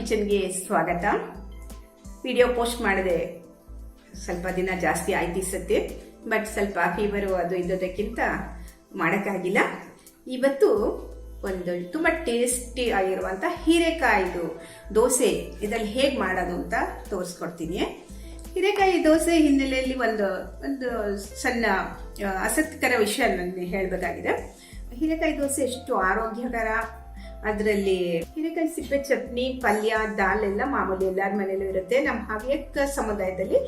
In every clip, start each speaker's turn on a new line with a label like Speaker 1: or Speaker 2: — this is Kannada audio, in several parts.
Speaker 1: ಕಿಚನ್ಗೆ ಸ್ವಾಗತ. ವಿಡಿಯೋ ಪೋಸ್ಟ್ ಮಾಡಿದೆ ಸ್ವಲ್ಪ ದಿನ ಜಾಸ್ತಿ ಆಯ್ತು ಸತ್ತೆ, ಬಟ್ ಸ್ವಲ್ಪ ಫೀವರು ಅದು ಇದ್ದೋದಕ್ಕಿಂತ ಮಾಡೋಕ್ಕಾಗಿಲ್ಲ. ಇವತ್ತು ಒಂದು ತುಂಬ ಟೇಸ್ಟಿ ಆಗಿರುವಂಥ ಹೀರೆಕಾಯಿದು ದೋಸೆ ಇದರಲ್ಲಿ ಹೇಗೆ ಮಾಡೋದು ಅಂತ ತೋರಿಸ್ಕೊಡ್ತೀನಿ. ಹೀರೆಕಾಯಿ ದೋಸೆ ಹಿನ್ನೆಲೆಯಲ್ಲಿ ಒಂದು ಸಣ್ಣ ಆಸಕ್ತಿಕರ ವಿಷಯ ನನಗೆ ಹೇಳಬೇಕಾಗಿದೆ. ಹೀರೆಕಾಯಿ ದೋಸೆ ಎಷ್ಟು ಆರೋಗ್ಯಕರ. ಅದರಲ್ಲಿ ಹೀರೆಕಾಯಿ ಸಿಪ್ಪೆ ಚಟ್ನಿ, ಪಲ್ಯ, ದಾಲ್ ಎಲ್ಲ ಮಾಮೂಲಿ ಎಲ್ಲರ ಮನೇಲೂ ಇರುತ್ತೆ. ನಮ್ಮ ಹವ್ಯಕ ಸಮುದಾಯದಲ್ಲಿ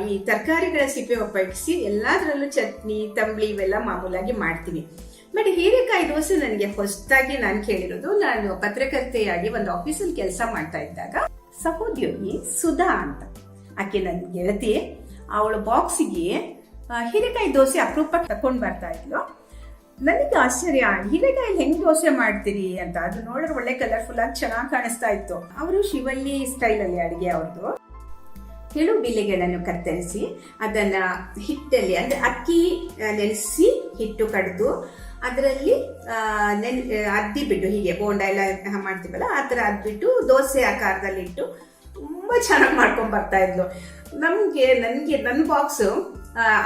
Speaker 1: ಈ ತರಕಾರಿಗಳ ಸಿಪ್ಪೆ ಉಪಯೋಗಿಸಿ ಎಲ್ಲದರಲ್ಲೂ ಚಟ್ನಿ, ತಂಬಳಿ ಇವೆಲ್ಲ ಮಾಮೂಲಾಗಿ ಮಾಡ್ತೀವಿ. ಬಟ್ ಹೀರೆಕಾಯಿ ದೋಸೆ ನನಗೆ ಹೊಸದಾಗಿ ನಾನು ಕೇಳಿರೋದು. ನಾನು ಪತ್ರಕರ್ತೆಯಾಗಿ ಒಂದು ಆಫೀಸಲ್ಲಿ ಕೆಲಸ ಮಾಡ್ತಾ ಇದ್ದಾಗ ಸಹೋದ್ಯೋಗಿ ಸುಧಾ ಅಂತ ಆಕೆ ನನ್ನ ಗೆಳತಿ, ಅವಳ ಬಾಕ್ಸಿಗೆ ಹೀರೆಕಾಯಿ ದೋಸೆ ಅಪರೂಪಕ್ಕೆ ತಕೊಂಡು ಬರ್ತಾ ಇದ್ಲು. ನನಗೆ ಆಶ್ಚರ್ಯ, ಹೀರೆಕಾಯಿ ಹೆಂಗ್ ದೋಸೆ ಮಾಡ್ತೀರಿ ಅಂತ. ಅದು ನೋಡಿದ್ರೆ ಒಳ್ಳೆ ಕಲರ್ಫುಲ್ ಆಗಿ ಚೆನ್ನಾಗಿ ಕಾಣಿಸ್ತಾ ಇತ್ತು. ಅವರು ಶಿವಳ್ಳಿ ಸ್ಟೈಲ್ ಅಲ್ಲಿ ಅಡಿಗೆ ಅವ್ರದ್ದು. ತೆಳು ಬಿಲ್ಲೆಗಳನ್ನು ಕತ್ತರಿಸಿ ಅದನ್ನ ಹಿಟ್ಟಲ್ಲಿ ಅಂದ್ರೆ ಅಕ್ಕಿ ನೆನೆಸಿ ಹಿಟ್ಟು ಕಡ್ದು ಅದರಲ್ಲಿ ಅದ್ದಿ ಬಿಟ್ಟು, ಹೀಗೆ ಬೋಂಡ ಎಲ್ಲ ಮಾಡ್ತೀವಲ್ಲ ಆ ಥರ ಅದ್ಬಿಟ್ಟು ದೋಸೆ ಆಕಾರದಲ್ಲಿ ಇಟ್ಟು ತುಂಬಾ ಚೆನ್ನಾಗಿ ಮಾಡ್ಕೊಂಡ್ ಬರ್ತಾ ಇದ್ಲು. ನನ್ನ ಬಾಕ್ಸು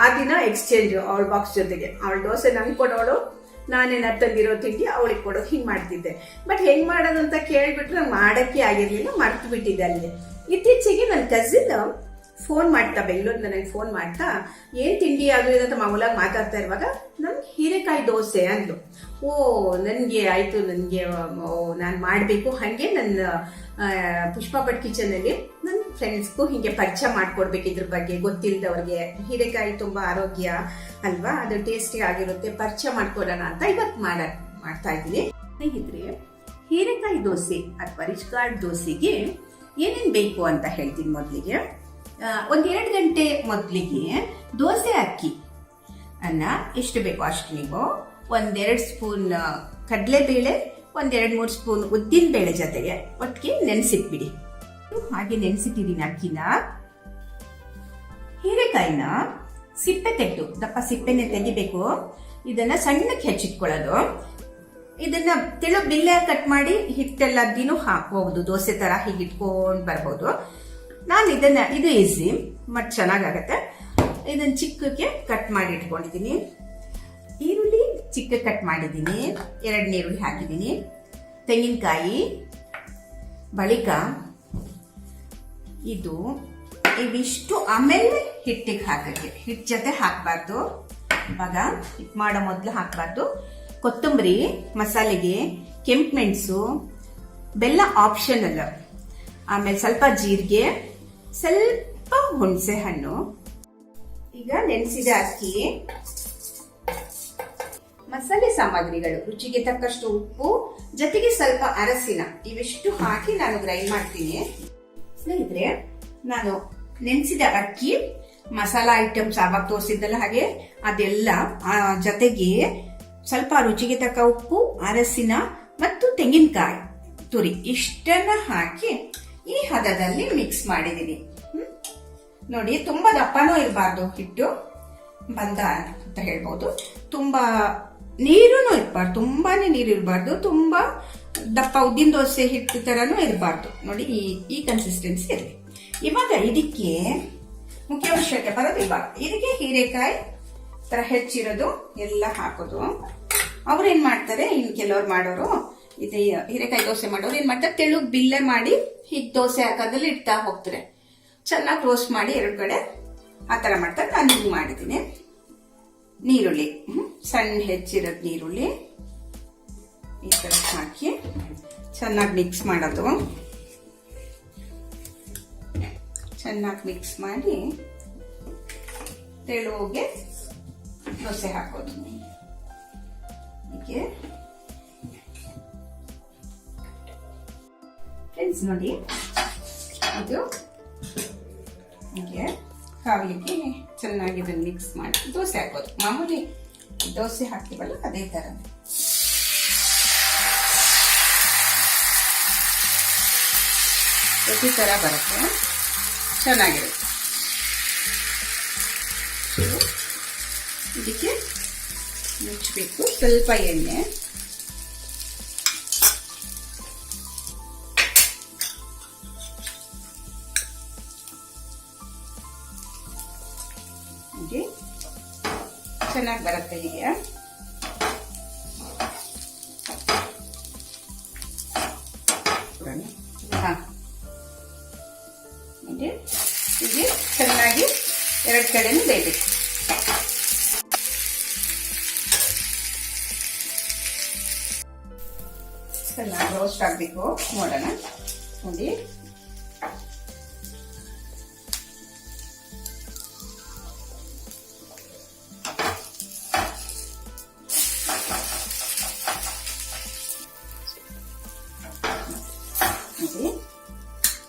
Speaker 1: ಆ ದಿನ ಎಕ್ಸ್ಚೇಂಜ್, ಅವಳ ಬಾಕ್ಸ್ ಜೊತೆಗೆ ಅವಳ ದೋಸೆ ನಂಗೆ ಕೊಡೋಳು, ನಾನೇನ ತಂದಿರೋ ತಿಂಡಿ ಅವಳಿಗೆ ಕೊಡೋದು, ಹಿಂಗೆ ಮಾಡ್ತಿದ್ದೆ. ಬಟ್ ಹೆಂಗ್ ಮಾಡೋದು ಅಂತ ಕೇಳ್ಬಿಟ್ರೆ ನಂಗೆ ಮಾಡೋಕ್ಕೆ ಆಗಿರ್ಲಿಲ್ಲ, ಮರ್ತು ಬಿಟ್ಟಿದ್ದೆ ಅಲ್ಲಿ. ಇತ್ತೀಚೆಗೆ ನನ್ನ ಕಸಿನ್ ಫೋನ್ ಮಾಡ್ತಾ, ಬೆಂಗಳೂರಿಂದ ನನಗೆ ಫೋನ್ ಮಾಡ್ತಾ ಏನ್ ತಿಂಡಿ ಆಗಿದೆ ಅಂತ ಮಾಮೂಲಾಗಿ ಮಾತಾಡ್ತಾ ಇರುವಾಗ ನನ್ಗೆ ಹೀರೆಕಾಯಿ ದೋಸೆ ಅಂದ್ಲು. ಓ ನನ್ಗೆ ಆಯ್ತು, ನನ್ಗೆ ನಾನು ಮಾಡ್ಬೇಕು. ಹಾಗೆ ನನ್ನ ಪುಷ್ಪ ಭಟ್ ಕಿಚನ್ ಅಲ್ಲಿ ನನ್ನ ಫ್ರೆಂಡ್ಸ್ಗೂ ಹಿಂಗೆ ಪರಿಚಯ ಮಾಡ್ಕೊಡ್ಬೇಕು ಇದ್ರ ಬಗ್ಗೆ, ಗೊತ್ತಿಲ್ಲದವ್ರಿಗೆ. ಹೀರೆಕಾಯಿ ತುಂಬಾ ಆರೋಗ್ಯ ಅಲ್ವಾ, ಅದು ಟೇಸ್ಟಿ ಆಗಿರುತ್ತೆ, ಪರಿಚಯ ಮಾಡ್ಕೊಡೋಣ ಅಂತ ಇವತ್ತು ಮಾಡ್ತಾ ಇದ್ದೀನಿ. ಸ್ನೇಹಿತರೆ, ಹೀರೆಕಾಯಿ ದೋಸೆ ಅಥವಾ ರಿಚ್-ಗಾರ್ಡ್ ದೋಸೆಗೆ ಏನೇನ್ ಬೇಕು ಅಂತ ಹೇಳ್ತೀನಿ. ಮೊದಲಿಗೆ 1-2 ಗಂಟೆ ಮೊದಲಿಗೆ ದೋಸೆ ಅಕ್ಕಿ ಅನ್ನ ಎಷ್ಟು ಬೇಕೋ ಅಷ್ಟು ನೀವು 1-2 ಸ್ಪೂನ್ ಕಡಲೆಬೇಳೆ, 1-2-3 ಸ್ಪೂನ್ ಉದ್ದಿನ ಬೇಳೆ ಜೊತೆಗೆ ಒಟ್ಟಿಗೆ ನೆನೆಸಿಟ್ಬಿಡಿ. ಹಾಗೆ ನೆನೆಸಿಟ್ಟಿದ್ದೀನಿ ಅಕ್ಕಿನ. ಹೀರೆಕಾಯಿನ ಸಿಪ್ಪೆ ತೆಗೆದು, ದಪ್ಪ ಸಿಪ್ಪೆನೆ ತೆಗಿಬೇಕು. ಇದನ್ನ ಸಣ್ಣಕ್ಕೆ ಹೆಚ್ಚಿಟ್ಕೊಳ್ಳೋದು. ಇದನ್ನ ತೆಳು ಬಿಲ್ಲೆ ಕಟ್ ಮಾಡಿ ಹಿಟ್ಟೆಲ್ಲ ಅದ್ದಿನೂ ಹಾಕಬಹುದು, ದೋಸೆ ತರ ಹೀಗೆ ಇಟ್ಕೊಂಡು ಬರ್ಬೋದು. ನಾನು ಇದು ಈಸಿ ಮತ್ ಚೆನ್ನಾಗತ್ತೆ. ಇದನ್ನ ಚಿಕ್ಕಕ್ಕೆ ಕಟ್ ಮಾಡಿ ಇಟ್ಕೊಂಡಿದ್ದೀನಿ. ಈರುಳ್ಳಿ ಚಿಕ್ಕ ಕಟ್ ಮಾಡಿದ್ದೀನಿ, 2 ಈರುಳ್ಳಿ ಹಾಕಿದ್ದೀನಿ. ತೆಂಗಿನಕಾಯಿ, ಬಳಿಕ ಇವಿಷ್ಟು ಆಮೇಲೆ ಹಿಟ್ಟಿಗೆ ಹಾಕಕ್ಕೆ, ಹಿಟ್ಟು ಜೊತೆ ಹಾಕಬಾರ್ದು. ಇವಾಗ ಹಿಟ್ಟು ಮಾಡೋ ಮೊದಲು ಹಾಕಬಾರ್ದು. ಕೊತ್ತಂಬರಿ, ಮಸಾಲೆಗೆ ಕೆಂಪು ಮೆಣಸು, ಬೆಲ್ಲ ಆಪ್ಷನಲ್, ಆಮೇಲೆ ಸ್ವಲ್ಪ ಜೀರಿಗೆ, ಸ್ವಲ್ಪ ಹುಣಸೆ ಹಣ್ಣು. ಈಗ ನೆನೆಸಿದ ಅಕ್ಕಿ, ಮಸಾಲೆ ಸಾಮಗ್ರಿಗಳು, ರುಚಿಗೆ ತಕ್ಕಷ್ಟು ಉಪ್ಪು, ಜೊತೆಗೆ ಸ್ವಲ್ಪ ಅರಸಿನ, ಇವಿಷ್ಟು ಹಾಕಿ ನಾನು ಗ್ರೈಂಡ್ ಮಾಡ್ತೀನಿ. ಸ್ನೇಹಿತರೆ, ನಾನು ನೆನೆಸಿದ ಅಕ್ಕಿ, ಮಸಾಲಾ ಐಟಮ್ಸ್ ಆವಾಗ ತೋರಿಸಿದ್ದಲ್ಲ ಹಾಗೆ ಅದೆಲ್ಲ ಜೊತೆಗೆ ಸ್ವಲ್ಪ ರುಚಿಗೆ ತಕ್ಕ ಉಪ್ಪು, ಅರಸಿನ ಮತ್ತು ತೆಂಗಿನಕಾಯಿ ತುರಿ ಇಷ್ಟನ್ನ ಹಾಕಿ ಈ ಹದದಲ್ಲಿ ಮಿಕ್ಸ್ ಮಾಡಿದೀನಿ. ನೋಡಿ, ತುಂಬಾ ದಪ್ಪನೂ ಇರಬಾರ್ದು ಹಿಟ್ಟು, ಬಂದ ಅಂತ ಹೇಳ್ಬೋದು. ತುಂಬಾ ನೀರೂ ಇರಬಾರ್ದು, ತುಂಬಾನೇ ನೀರು ಇರಬಾರ್ದು, ತುಂಬಾ ದಪ್ಪ ಉದ್ದಿನ ದೋಸೆ ಹಿಟ್ಟು ತರನೂ ಇರಬಾರ್ದು. ನೋಡಿ, ಈ ಕನ್ಸಿಸ್ಟೆನ್ಸಿ ಇರಲಿ. ಇವಾಗ ಇದಕ್ಕೆ ಮುಖ್ಯ ವಿಷಯಕ್ಕೆ ಬರೋದು. ಇವಾಗ ಇದಕ್ಕೆ ಹೀರೆಕಾಯಿ ತರ ಹೆಚ್ಚಿರೋದು ಎಲ್ಲ ಹಾಕೋದು. ಅವ್ರು ಏನ್ ಮಾಡ್ತಾರೆ, ಇನ್ನು ಕೆಲವ್ರು ಮಾಡೋರು, ಇದೆ ಹೀರೆಕಾಯಿ ದೋಸೆ ಮಾಡೋರು ಏನ್ ಮಾಡ್ತಾರೆ, ತೆಳುಗ್ ಬಿಲ್ಲೆ ಮಾಡಿ ಹೀಗೆ ದೋಸೆ ಹಾಕೋದ್ರಲ್ಲಿ ಇಡ್ತಾ ಹೋಗ್ತಾರೆ. ಚೆನ್ನಾಗಿ ರೋಸ್ಟ್ ಮಾಡಿ 2 ಕಡೆ ಆ ತರ ಮಾಡ್ತಾರೆ. ನಾನು ಹಿಂಗ್ ಮಾಡಿದ್ದೀನಿ. ನೀರುಳ್ಳಿ, ಸಣ್ಣ ಹೆಚ್ಚಿರೋದು ನೀರುಳ್ಳಿ ಈ ತರ ಹಾಕಿ ಚೆನ್ನಾಗಿ ಮಿಕ್ಸ್ ಮಾಡೋದು. ಚೆನ್ನಾಗಿ ಮಿಕ್ಸ್ ಮಾಡಿ ತೆಳುಗೆ ದೋಸೆ ಹಾಕೋದು. ಹೀಗೆ ಫ್ರೆಂಡ್ಸ್ ನೋಡಿ, ಇದು ಹೀಗೆ ಕಾವಲಿಗೆ ಚೆನ್ನಾಗಿ ಇದನ್ನು ಮಿಕ್ಸ್ ಮಾಡಿ ದೋಸೆ ಹಾಕೋದು. ಮಾಮೂಲಿ ದೋಸೆ ಹಾಕ್ತೀವಲ್ಲ ಅದೇ ತರ ಪ್ರತಿ ತರ ಬರುತ್ತೆ, ಚೆನ್ನಾಗಿರುತ್ತೆ. ಇದಕ್ಕೆ ಮುಚ್ಚಬೇಕು. ಸ್ವಲ್ಪ ಎಣ್ಣೆ, ನೋಡಿ ಚೆನ್ನಾಗಿ ಬರುತ್ತೆ ಹೀಗೆ. ನೋಡಿ ಹೀಗೆ ಚೆನ್ನಾಗಿ ಎರಡು ಕಡೆನೂ ಬೇಯಬೇಕು. ಚೆನ್ನಾಗಿ ರೋಸ್ಟ್ ಆಗಬೇಕು. ನೋಡೋಣ ನೋಡಿ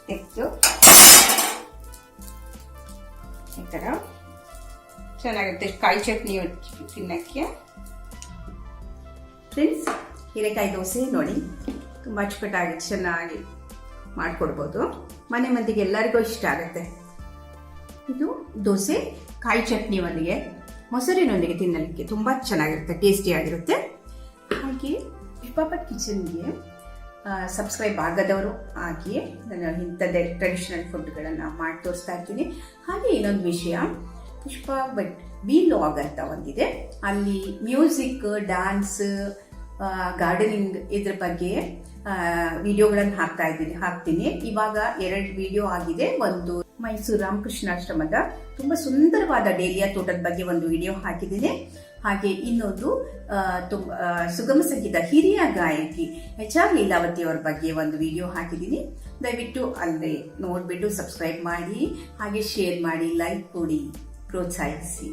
Speaker 1: ತೆಗೆದು ಈ ಥರ ಚೆನ್ನಾಗಿರುತ್ತೆ ಕಾಯಿ ಚಟ್ನಿ ತಿನ್ನಕ್ಕೆ. ಫ್ರೆಂಡ್ಸ್, ಹೀರೆಕಾಯಿ ದೋಸೆ ನೋಡಿ ತುಂಬ ಅಚ್ಚುಕಟ್ಟಾಗಿ ಚೆನ್ನಾಗಿ ಮಾಡಿಕೊಡ್ಬೋದು. ಮನೆ ಮಂದಿಗೆ ಎಲ್ಲರಿಗೂ ಇಷ್ಟ ಆಗುತ್ತೆ. ಇದು ದೋಸೆ ಕಾಯಿ ಚಟ್ನಿಯೊಂದಿಗೆ ಮೊಸರಿನೊಂದಿಗೆ ತಿನ್ನಲಿಕ್ಕೆ ತುಂಬ ಚೆನ್ನಾಗಿರುತ್ತೆ, ಟೇಸ್ಟಿಯಾಗಿರುತ್ತೆ. ಹಾಗೆ ಪುಷ್ಪಾಪಟ್ ಕಿಚನ್ಗೆ ಸಬ್ಸ್ಕ್ರೈಬ್ ಆಗದವರು ಹಾಗೆ ನಾನು ಇಂಥದ್ದೇ ಟ್ರೆಡಿಷನಲ್ ಫುಡ್ಗಳನ್ನು ಮಾಡಿ ತೋರಿಸ್ತಾ ಇರ್ತೀನಿ. ಹಾಗೆ ಇನ್ನೊಂದು ವಿಷಯ, ಪುಷ್ಪಾ ಬಟ್ ವ್ಲಾಗ್ ಅಂತ ಒಂದಿದೆ. ಅಲ್ಲಿ ಮ್ಯೂಸಿಕ್, ಡ್ಯಾನ್ಸ್, ಗಾರ್ಡನಿಂಗ್ ಇದ್ರ ಬಗ್ಗೆ ವಿಡಿಯೋಗಳನ್ನು ಹಾಕ್ತೀನಿ. ಇವಾಗ 2 ವಿಡಿಯೋ ಆಗಿದೆ. ಒಂದು ಮೈಸೂರು ರಾಮಕೃಷ್ಣಾಶ್ರಮದ ತುಂಬಾ ಸುಂದರವಾದ ಡೇಲಿಯಾ ತೋಟದ ಬಗ್ಗೆ ಒಂದು ವಿಡಿಯೋ ಹಾಕಿದ್ದೀನಿ. ಹಾಗೆ ಇನ್ನೊಂದು ಸುಗಮ ಸಂಗೀತ ಹಿರಿಯ ಗಾಯಕಿ HR ಲೀಲಾವತಿ ಅವರ ಬಗ್ಗೆ ಒಂದು ವಿಡಿಯೋ ಹಾಕಿದ್ದೀನಿ. ದಯವಿಟ್ಟು ಅಲ್ಲಿ ನೋಡ್ಬಿಟ್ಟು ಸಬ್ಸ್ಕ್ರೈಬ್ ಮಾಡಿ, ಹಾಗೆ ಶೇರ್ ಮಾಡಿ, ಲೈಕ್ ಕೊಡಿ, ಪ್ರೋತ್ಸಾಹಿಸಿ.